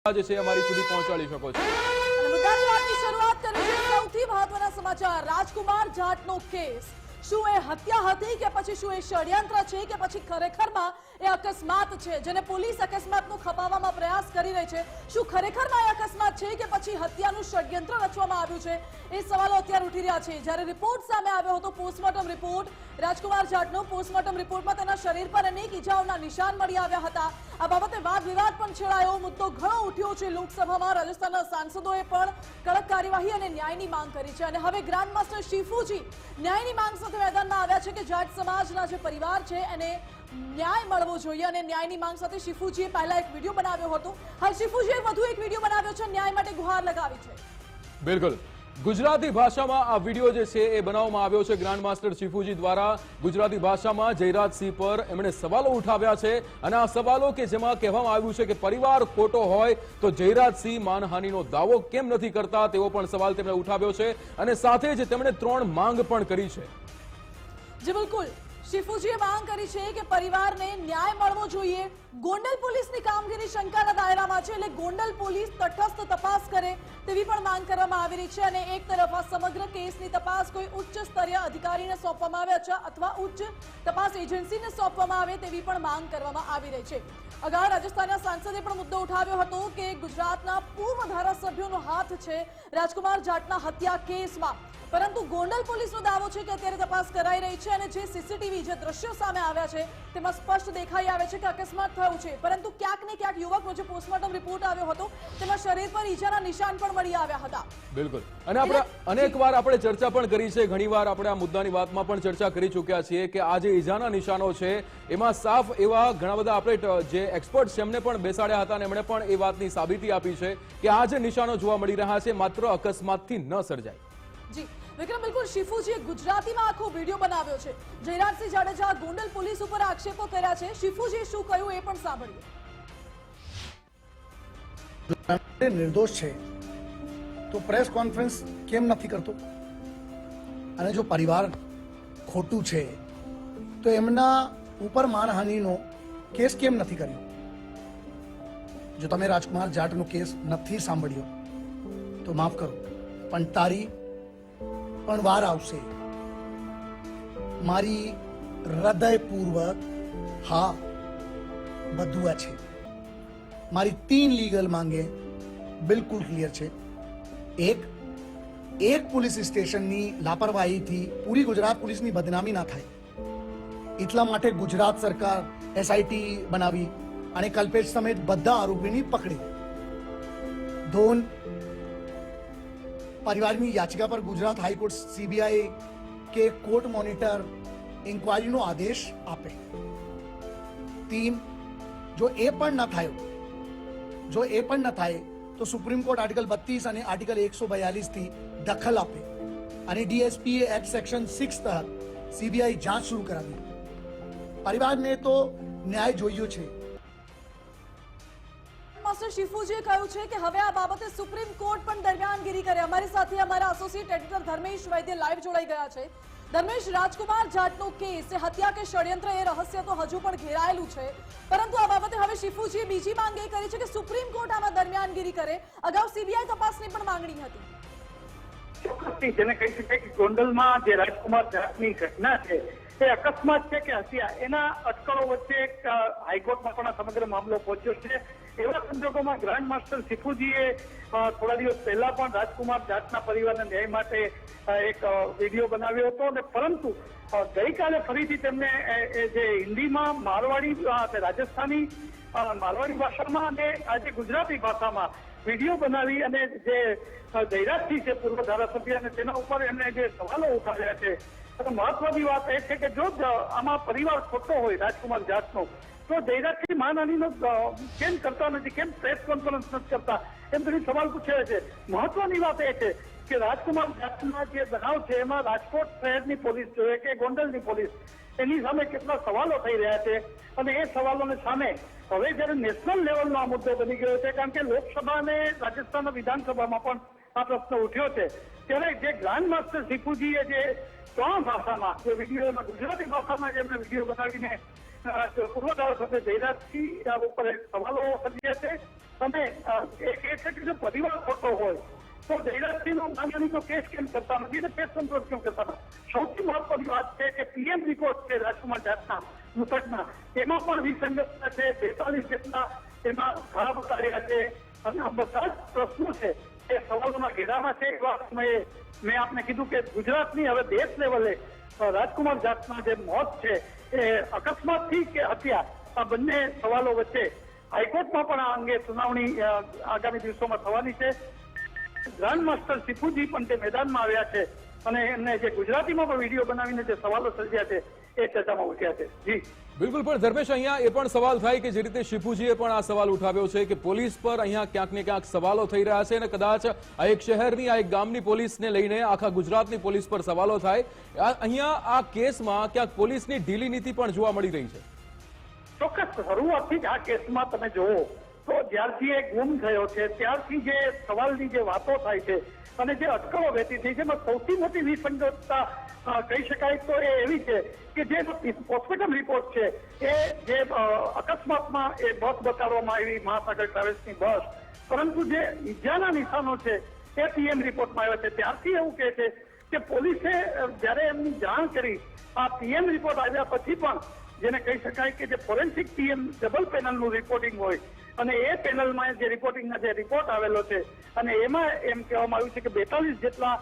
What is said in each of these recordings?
જે છે અમારી સુધી પહોંચાડી શકો છો। મુદ્દાની વાતની શરૂઆત કરીએ સૌથી મહત્વના સમાચાર રાજકુમાર જાટનો કેસ શું એ હત્યા હતી કે પછી શું એ ષડયંત્ર છે કે પછી ખરેખરમાં એ અકસ્માત છે જેને પોલીસ અકસ્માતનો ખપાવવામાં પ્રયાસ કરી રહી છે શું ખરેખરમાં એ અકસ્માત છે કે પછી હત્યાનું ષડયંત્ર રચવામાં આવ્યું છે એ સવાલો અત્યારે ઉઠી રહ્યા છે। જ્યારે રિપોર્ટ સામે આવ્યો હતો પોસ્ટમોર્ટમ રિપોર્ટ રાજકુમાર જાટનો પોસ્ટમોર્ટમ રિપોર્ટમાં તેના શરીર પર અનેક ઈજાઓના નિશાન મળી આવ્યા હતા। આ બાબતે વાદ વિવાદ પણ છેડાયો મુદ્દો ઘણો ઉઠ્યો છે। લોકસભામાં રાજસ્થાનના સાંસદોએ પણ કડક કાર્યવાહી અને ન્યાયની માંગ કરી છે અને હવે ગ્રાન્ડ માસ્ટર શિફુજી ન્યાયની માંગ સાથે મેદાનમાં આવ્યા છે કે જાટ સમાજના જે પરિવાર છે એને ન્યાય મળવો જોઈએ અને ન્યાયની માંગ સાથે શિફુજીએ પહેલા એક વિડીયો બનાવ્યો હતો। હાલ શિફુજીએ વધુ એક વિડીયો બનાવ્યો છે ન્યાય માટે ગુહાર લગાવી છે। બિલકુલ ગુજરાતી ભાષામાં આ વિડીયો જે છે એ બનાવવામાં આવ્યો છે ગ્રાન્ડ માસ્ટર શિફુજી દ્વારા। ગુજરાતી ભાષામાં જયરાજસિંહ પર એમણે સવાલો ઉઠાવ્યા છે અને આ સવાલો કે જેમાં કહેવામાં આવ્યું છે કે પરિવાર ખોટો હોય તો જયરાજસિંહ માનહાનિનો દાવો કેમ નથી કરતા તેવો પણ સવાલ તેમણે ઉઠાવ્યો છે અને સાથે જ તેમણે 3 માંગ પણ કરી છે। જી બિલકુલ શિફુજીએ માંગ કરી છે કે પરિવારને ન્યાય મળવો જોઈએ। ગોંડલ પોલીસની કામગીરી શંકાના દાયરામાં છે એટલે ગોંડલ પોલીસ તટસ્થ તપાસ કરે તેવી પણ માંગ કરવામાં આવી રહી છે અને એક તરફ આ સમગ્ર કેસની તપાસ કોઈ ઉચ્ચ સ્તરીય અધિકારીને સોંપવામાં આવે છે અથવા ઉચ્ચ તપાસ એજન્સીને સોંપવામાં આવે તેવી પણ માંગ કરવામાં આવી રહી છે। અગાઉ રાજસ્થાનના સાંસદે પણ મુદ્દો ઉઠાવ્યો હતો કે ગુજરાતના પૂર્વ ધારાસભ્યોનો હાથ છે રાજકુમાર જાટના હત્યા કેસમાં પરંતુ ગોંડલ પોલીસનો દાવો છે કે અત્યારે તપાસ કરાઈ રહી છે અને જે સીસીટીવી જે દ્રશ્યો સામે આવ્યા છે તેમાં સ્પષ્ટ દેખાઈ આવે છે કે અકસ્માત થયું છે પરંતુ ક્યાંક ને ક્યાંક યુવકનો જે પોસ્ટમોર્ટમ રિપોર્ટ આવ્યો હતો તેમાં શરીર પર ઈજાના નિશાન પણ મળી આવ્યા હતા। બિલકુલ અને આપણે અનેકવાર આપણે ચર્ચા પણ કરી છે ઘણીવાર આપણે આ મુદ્દાની વાતમાં પણ ચર્ચા કરી ચૂક્યા છીએ કે આ જે ઈજાના નિશાનો છે એમાં સાફ એવા ઘણા બધા આપણે જે એક્સપર્ટ્સ છે એમને પણ બેસાડ્યા હતા અને એમણે પણ એ વાતની સાબિતી આપી છે કે આ જે નિશાનો જોવા મળી રહ્યા છે માત્ર અકસ્માતથી ન સર્જાય। જી વિક્રમ બિલકુલ શિફુજીએ ગુજરાતીમાં આખો વિડીયો બનાવ્યો છે। જયરાજસિંહ જાડેજા ગોંડલ પોલીસ ઉપર આક્ષેપો કર્યા છે। શિફુજીએ શું કહ્યું એ પણ સાંભળીએ। નિર્દોષ છે તો પ્રેસ કોન્ફરન્સ કેમ નથી કરતો અને જો પરિવાર ખોટું છે તો એમના ઉપર માનહાનિનો કેસ કેમ નથી કર્યો? જો તમે રાજકુમાર જાટનો કેસ નથી સાંભળ્યો તો માફ કરો પણ તારી પણ વાર આવશે। મારી હૃદયપૂર્વક હા બધું છે। મારી 3 લીગલ માંગે બિલકુલ ક્લિયર છે। એક પોલીસ સ્ટેશનની લાપરવાહીથી પૂરી ગુજરાત પોલીસની બદનામી ના થાય એટલા માટે ગુજરાત સરકાર એસઆઈટી બનાવી અને કલ્પેશ સમેત બધા આરોપીની પકડી। ધોન પરિવારની યાચિકા પર ગુજરાત હાઈકોર્ટ સીબીઆઈ કે કોર્ટ મોનિટર ઇન્ક્વાયરીનો આદેશ આપે। 3 જો એ પણ ન થાય તો સુપ્રીમ કોર્ટ આર્ટિકલ 32 અને આર્ટિકલ 142 થી દખલ આપે અને ડીએસપીએ એક્ટ સેક્શન 6 તહત સીબીઆઈ જાંચ શરૂ કરાવી। પરિવારને તો ન્યાય જોઈયો છે। માસ્ટર શિફુજીએ કહ્યું છે કે હવે આ બાબતે સુપ્રીમ કોર્ટ પણ દરમિયાનગીરી કરે। અમારી સાથે અમારા એસોસિએટ એડિટર ધર્મેશ વૈદ્ય લાઈવ જોડાઈ ગયા છે। ધર્મેશ રાજકુમાર જાટનો કેસ એ હત્યા કે ષડયંત્ર એ રહસ્ય તો હજુ પણ ઘેરાયેલું છે પરંતુ આ બાબતે હવે શિફુજીએ બીજી માંગ એ કરી છે કે સુપ્રીમ કોર્ટ આમાં દરમિયાનગીરી કરે। અગાઉ સીબીઆઈ તપાસની પણ માંગણી હતી। ચોક્કસથી જેને કહી શકાય કે ગોંડલમાં જે રાજકુમાર જાટની ઘટના છે એ અકસ્માત છે કે હત્યા એના અટકળો વચ્ચે એક હાઈકોર્ટમાં પણ સમગ્ર મામલો પહોંચ્યો છે। એવા સંજોગોમાં ગ્રાન્ડ માસ્ટર શિફુજીએ થોડા દિવસ પહેલા પણ રાજકુમાર જાટના પરિવારના ન્યાય માટે એક વિડીયો બનાવ્યો હતો અને પરંતુ ગઈકાલે ફરીથી તેમને જે હિન્દીમાં મારવાડી રાજસ્થાની મારવાડી ભાષામાં અને આજે ગુજરાતી ભાષામાં વિડીયો બનાવી અને જે જયરાજસિંહ છે પૂર્વ ધારાસભ્ય અને તેના ઉપર એમને જે સવાલો ઉઠાવ્યા છે મહત્વની વાત એ છે કે જો આમાં પરિવાર ખોટો હોય રાજકુમાર જાટનો તો જયરાજસિંહ માનહાનિનો કેમ કરતા નથી, કેમ પ્રેસ કોન્ફરન્સ નથી કરતા, એમ કરી સવાલ પૂછ્યા છે। મહત્વની વાત એ છે કે રાજકુમાર જાટના જે બનાવ છે એમાં રાજકોટ શહેરની પોલીસ જોઈએ કે ગોંડલની પોલીસ એની સામે કેટલા સવાલો થઈ રહ્યા છે અને એ સવાલોને સામે હવે જયારે નેશનલ લેવલનો આ મુદ્દો બની ગયો છે કારણ કે લોકસભા અને રાજસ્થાનના વિધાનસભામાં પણ આ પ્રશ્ન ઉઠ્યો છે ત્યારે જે ગ્રાન્ડ માસ્ટર શિફુજીએ જે 3 ભાષામાં જે વિડીયો ગુજરાતી ભાષામાં જેમને વિડીયો બનાવીને પૂર્વ ધારાસભ્ય જયરાજસિંહ ઉપર સવાલો સર્જ્યા છે અને એ કહે છે કે જો પરિવાર ખોટો હોય તો જયરાજસિંહનો માનહાનિનો કેસ કેમ કરતા નથી અને કેસ કંટ્રોલ કેમ કરતા નથી? સૌથી મહત્વની વાત છે કે પીએમ રિપોર્ટ છે રાજકુમાર જાટના મૃતકના, એમાં પણ વિસંગતતા છે, 42 જેટલા એમાં ઘણા બતાડ્યા છે અને આ બધા જ પ્રશ્નો છે એ સવાલોના ઘેરામાં છે. એવા સમયે મેં આપને કીધું કે ગુજરાતની હવે દેશ લેવલે રાજકુમાર જાટના જે મોત છે એ અકસ્માતથી કે હત્યા, આ બંને સવાલો વચ્ચે હાઈકોર્ટમાં પણ આ અંગે સુનાવણી આગામી દિવસોમાં થવાની છે. ગ્રાન્ડ માસ્ટર શિફુજી પણ તે મેદાનમાં આવ્યા છે અને એમને જે ગુજરાતીમાં પણ વિડીયો બનાવીને જે સવાલો સર્જ્યા છે એ ચર્ચામાં ઉઠ્યા છે. જી બિલકુલ, પણ ધર્મેશ, અહીંયા એ પણ સવાલ થાય કે જે રીતે શિફુજીએ પણ આ સવાલ ઉઠાવ્યો છે કે પોલીસ પર અહીંયા ક્યાંક ને ક્યાંક સવાલો થઈ રહ્યા છે અને કદાચ આ એક શહેરની, આ એક ગામની પોલીસને લઈને આખા ગુજરાતની પોલીસ પર સવાલો થાય. અહીંયા આ કેસમાં ક્યાંક પોલીસની ઢીલી નીતિ પણ જોવા મળી રહી છે. ચોક્કસ શરૂઆતથી જ આ કેસમાં તમે જુઓ તો જ્યારથી એ ગુમ થયો છે ત્યારથી જે સવાલની જે વાતો થાય છે અને જે અટકળો વહેતી થઈ છે એમાં સૌથી મોટી વિસંગતતા કહી શકાય તો એ એવી છે કે જે હોસ્પિટલ રિપોર્ટ છે એ જે અકસ્માતમાં એ બસ બતાડવામાં આવી, મહાસાગર ટ્રાવેલ્સની બસ, પરંતુ જે ઈજાના નિશાનો છે એ પીએમ રિપોર્ટમાં આવ્યા છે. ત્યારથી એવું કહે છે કે પોલીસે જ્યારે એમની જાણ કરી આ પીએમ રિપોર્ટ આવ્યા પછી પણ, જેને કહી શકાય કે જે ફોરેન્સિક પીએમ ડબલ પેનલનું રિપોર્ટિંગ હોય અને એ પેનલમાં જે રિપોર્ટિંગના જે રિપોર્ટ આવેલો છે અને એમાં એમ કહેવામાં આવ્યું છે કે 42 જેટલા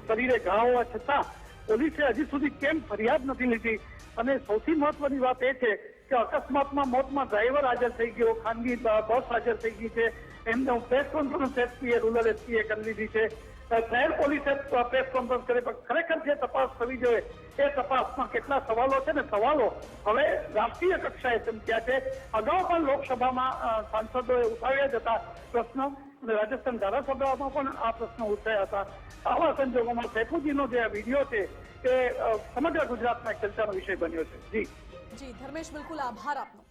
શરીરે ઘા હોવા છતાં પોલીસે હજી સુધી કેમ ફરિયાદ નથી લીધી. અને સૌથી મહત્વની વાત એ છે કે અકસ્માતમાં મોતમાં ડ્રાઈવર હાજર થઈ ગયો, ખાનગી બસ હાજર થઈ ગઈ છે, એમને પ્રેસ કોન્ફરન્સ એસપીએ, રૂરલ એસપીએ કરી લીધી છે, શહેર પોલીસે પ્રેસ કોન્ફરન્સ કરી. ખરેખર જે તપાસ થવી જોઈએ એ તપાસમાં કેટલા સવાલો છે ને સવાલો હવે રાષ્ટ્રીય કક્ષાએ ચમક્યા છે. અગાઉ પણ લોકસભામાં સાંસદોએ ઉઠાવ્યા જ હતા પ્રશ્ન અને રાજસ્થાન ધારાસભામાં પણ આ પ્રશ્નો ઉઠાયા હતા. આવા સંજોગોમાં શેખુજીનો જે વિડીયો છે એ સમગ્ર ગુજરાતમાં એક ચર્ચાનો વિષય બન્યો છે. જી ધર્મેશ, બિલકુલ આભાર આપનો.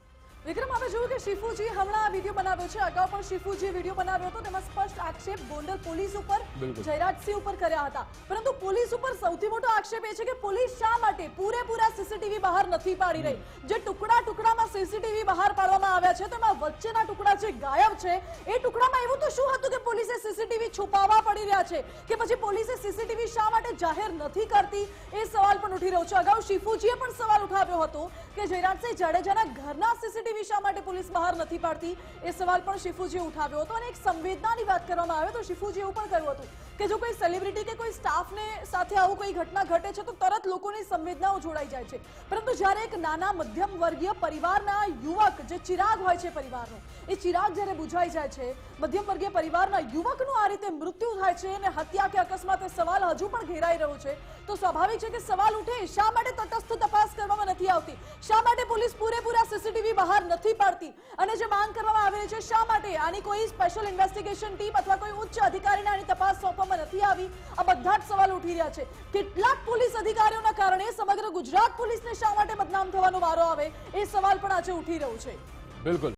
વિક્રમ, આપણે જોયું કે શિફુજી હમણાં આ વિડીયો બનાવ્યો છે, અગાઉ પણ શિફુજી વિડીયો બનાવ્યો હતો, તેમાં સ્પષ્ટ આક્ષેપ ગોંડલ પોલીસ ઉપર, જયરાજસિંહ ઉપર કર્યા હતા. પરંતુ પોલીસ ઉપર સૌથી મોટો આક્ષેપ એ છે કે પોલીસ શા માટે પૂરેપૂરા સીસીટીવી બહાર નથી પાડી રહી? જે ટુકડામાં સીસીટીવી બહાર પાડવામાં આવ્યા છે તેમાં વચ્ચેના ટુકડા જે ગાયબ છે એ ટુકડામાં એવું તો શું હતું કે પોલીસે સીસીટીવી છુપાવવા પડી રહ્યા છે કે પછી પોલીસે સીસીટીવી શા માટે જાહેર નથી કરતી? એ સવાલ પણ ઉઠી રહ્યો છે. અગાઉ શિફુજીએ પણ સવાલ ઉઠાવ્યો હતો કે જયરાજસિંહ જાડેજાના ઘરના સીસીટીવી શા માટે પોલીસ બહાર નથી પાડતી? એ સવાલ પણ શિફુજીએ ઉઠાવ્યો હતો અને એક સંવેદનાની વાત કરવામાં આવે તો શિફુજીએ એવું પણ કહ્યું હતું કે જો કોઈ સેલિબ્રિટી કે કોઈ સ્ટાફને સાથે આવું કોઈ ઘટના ઘટે છે તો તરત લોકોની સંવેદનાઓ જોડાઈ જાય છે. પરંતુ જ્યારે એક નાના મધ્યમ વર્ગીય પરિવારના યુવક, જે ચિરાગ હોય છે પરિવારનો, એ ચિરાગ જ્યારે બુઝાઈ જાય છે, મધ્યમ વર્ગીય પરિવારના યુવકનું આ રીતે મૃત્યુ થાય છે અને હત્યા કે અકસ્માતે સવાલ હજુ પણ ઘેરાઈ રહ્યો છે, તો સ્વાભાવિક છે કે સવાલ ઉઠે શા માટે તટસ્થ તપાસ કરવામાં નથી આવતી? શા માટે પોલીસ પૂરેપૂરા સીસીટીવી બહાર નથી પાડતી? અને જે માંગ કરવામાં આવી રહી છે શા માટે આની કોઈ સ્પેશિયલ ઇન્વેસ્ટિગેશન ટીમ અથવા કોઈ ઉચ્ચ અધિકારીને આની તપાસ સોંપવામાં નથી આવી? આ બધા જ સવાલ ઉઠી રહ્યા છે. કેટલાક પોલીસ અધિકારીઓના કારણે સમગ્ર ગુજરાત પોલીસને શા માટે બદનામ થવાનો વારો આવે? એ સવાલ પણ આજે ઉઠી રહ્યો છે. બિલકુલ.